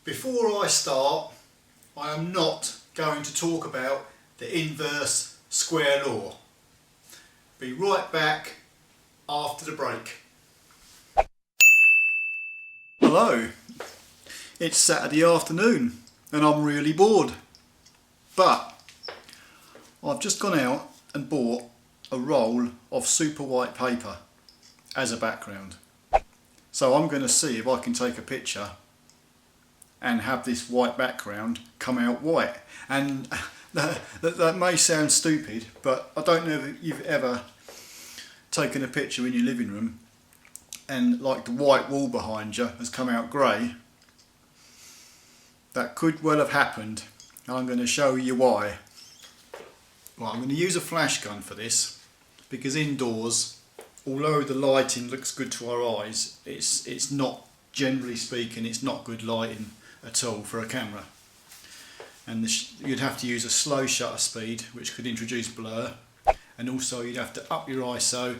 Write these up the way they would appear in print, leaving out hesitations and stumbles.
Before I start, I am not going to talk about the inverse square law. Be right back after the break. Hello, it's Saturday afternoon and I'm really bored, but I've just gone out and bought a roll of super white paper as a background. So I'm going to see if I can take a picture and have this white background come out white. And that may sound stupid, but I don't know if you've ever taken a picture in your living room and like the white wall behind you has come out grey. That could well have happened, and I'm going to show you why. Well, I'm going to use a flash gun for this because indoors, although the lighting looks good to our eyes, it's not, generally speaking, it's not good lighting at all for a camera. And you'd have to use a slow shutter speed, which could introduce blur, and also you'd have to up your ISO,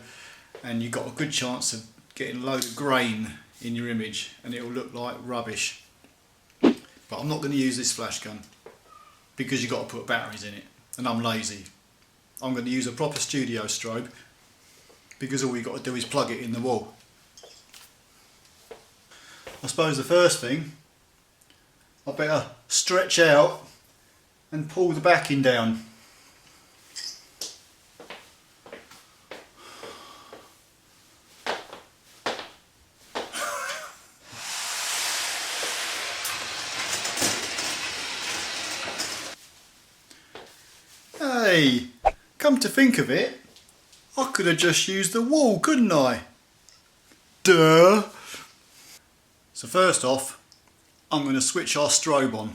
and you've got a good chance of getting a load of grain in your image and it'll look like rubbish. But I'm not going to use this flash gun because you've got to put batteries in it, and I'm lazy. I'm going to use a proper studio strobe because all you've got to do is plug it in the wall. I suppose the first thing, I better stretch out and pull the backing down. Hey, come to think of it, I could have just used the wall, couldn't I? Duh! So first off, I'm going to switch our strobe on.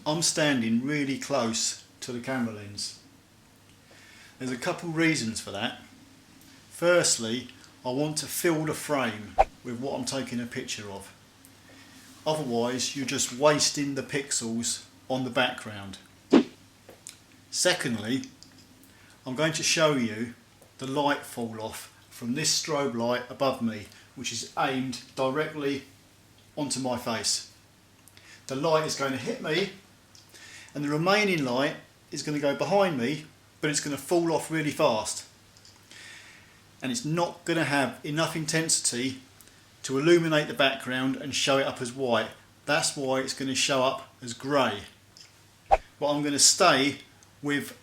I'm standing really close to the camera lens. There's a couple reasons for that. Firstly, I want to fill the frame with what I'm taking a picture of. Otherwise, you're just wasting the pixels on the background. Secondly, I'm going to show you the light fall off from this strobe light above me, which is aimed directly onto my face. The light is going to hit me and the remaining light is going to go behind me, but it's going to fall off really fast. And it's not going to have enough intensity to illuminate the background and show it up as white. That's why it's going to show up as grey. But I'm going to stay with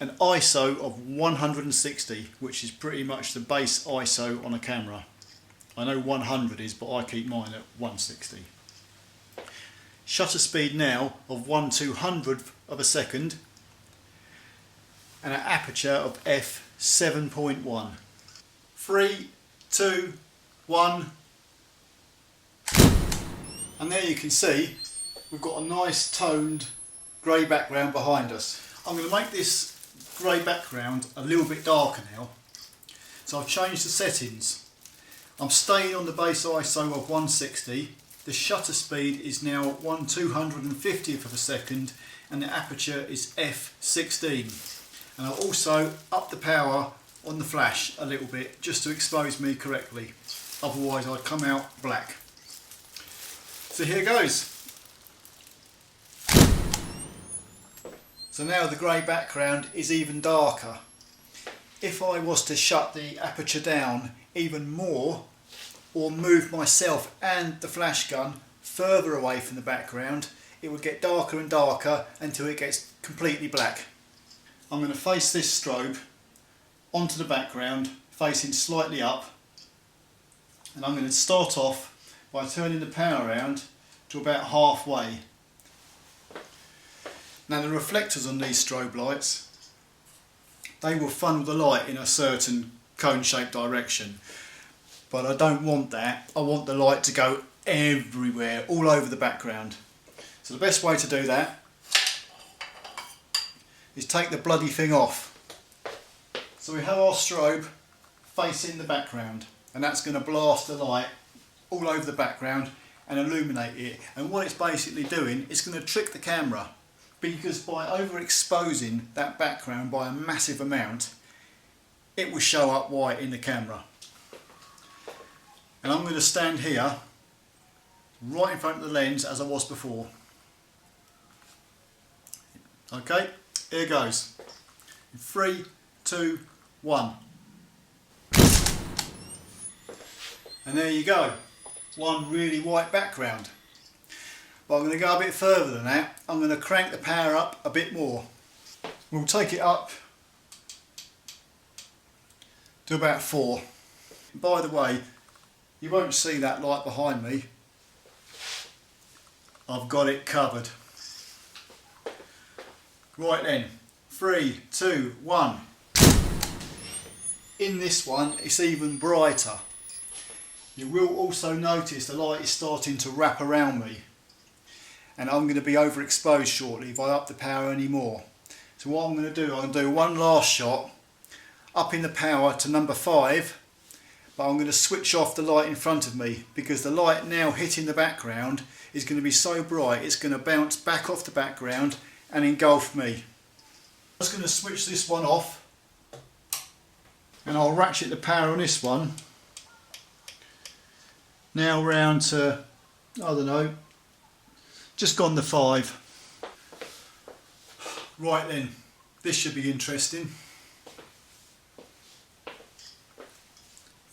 an ISO of 160, which is pretty much the base ISO on a camera. I know 100 is, but I keep mine at 160. Shutter speed now of 1/200th of a second and an aperture of f7.1. 3, 2, 1. And there you can see we've got a nice toned grey background behind us. I'm going to make this grey background a little bit darker now, so I've changed the settings. I'm staying on the base ISO of 160. The shutter speed is now 1/250th of a second and the aperture is f16. And I'll also up the power on the flash a little bit just to expose me correctly, otherwise I'd come out black. So here goes. So now the grey background is even darker. If I was to shut the aperture down even more or move myself and the flash gun further away from the background, it would get darker and darker until it gets completely black. I'm going to face this strobe onto the background, facing slightly up, and I'm going to start off by turning the power around to about halfway. Now the reflectors on these strobe lights, they will funnel the light in a certain cone-shaped direction, but I don't want that. I want the light to go everywhere, all over the background. So the best way to do that is take the bloody thing off. So we have our strobe facing the background, and that's going to blast the light all over the background and illuminate it. And what it's basically doing, it's going to trick the camera, because by overexposing that background by a massive amount, it will show up white in the camera. And I'm going to stand here right in front of the lens as I was before. Okay, here goes. 3, 2, 1. And there you go, one really white background. But I'm going to go a bit further than that. I'm going to crank the power up a bit more. We'll take it up to about 4. By the way, you won't see that light behind me. I've got it covered. Right then, 3, 2, 1. In this one, it's even brighter. You will also notice the light is starting to wrap around me. And I'm going to be overexposed shortly if I up the power any more. So what I'm going to do, I'm going to do one last shot, upping the power to number 5, but I'm going to switch off the light in front of me because the light now hitting the background is going to be so bright it's going to bounce back off the background and engulf me. I'm just going to switch this one off and I'll ratchet the power on this one now round to, I don't know, just gone to 5. Right then, this should be interesting.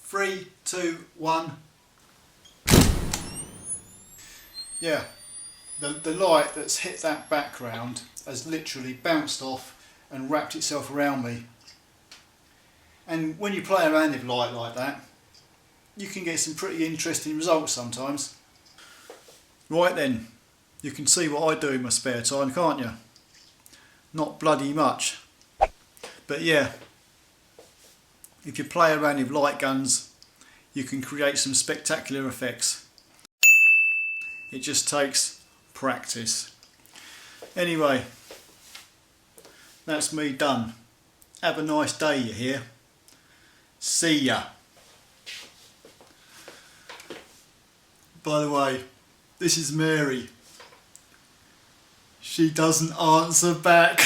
3, 2, 1. Yeah, the light that's hit that background has literally bounced off and wrapped itself around me. And when you play around with light like that, you can get some pretty interesting results sometimes. Right then, you can see what I do in my spare time, can't you? Not bloody much. But yeah, if you play around with light guns, you can create some spectacular effects. It just takes practice. Anyway, that's me done. Have a nice day, you hear? See ya. By the way, this is Mary. She doesn't answer back.